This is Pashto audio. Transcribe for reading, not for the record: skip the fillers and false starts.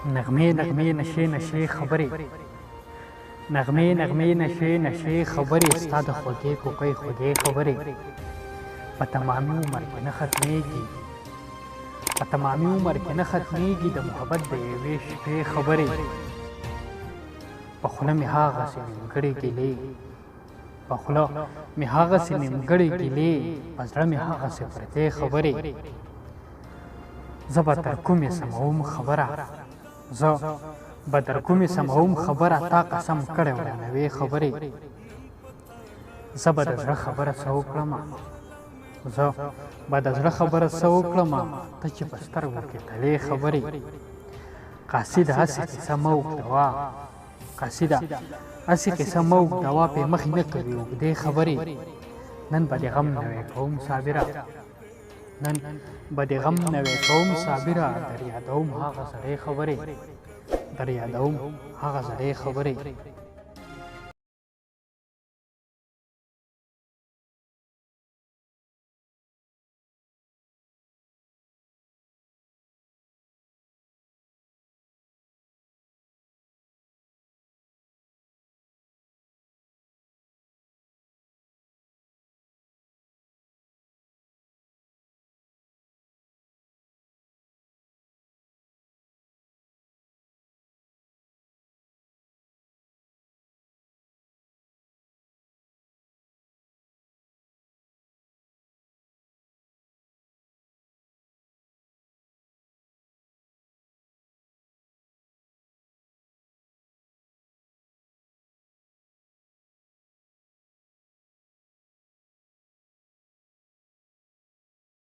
نغمې نغمې نشې نشې خبرې نغمې نغمې نشې نشې خبرې ستا د خوږې کوکۍ خوږې خبرې په تمامي عمر کې نه ختمېږي په تمامي عمر کې نه ختمېږي د محبت د یوې شپې خبرې په خوله مې هغسې نیمګړې ګیلې په خوله مې هغسې نیمګړې ګیلې په زړه مې هغسې پرتې خبرې زه به تر کومې سموم خبره زه به تر کومې سموم خبره تا قسم کړی ورانوې خبرې زه به د زړه خبره څه وکړمه زه به د زړه خبره څه وکړمه ته چې په سترګو کې تلې خبرې قاصده هسې کیسه مه اوږدوه قاصده هسې کیسه مه اوږدوه پې مخې نه کوي اوږدې خبرې نن به دې غم نوی کوم صابره نن به دې غم نوی کوم صابره در یادوم هغه زړې خبرې در یادوم هغه زړې خبرې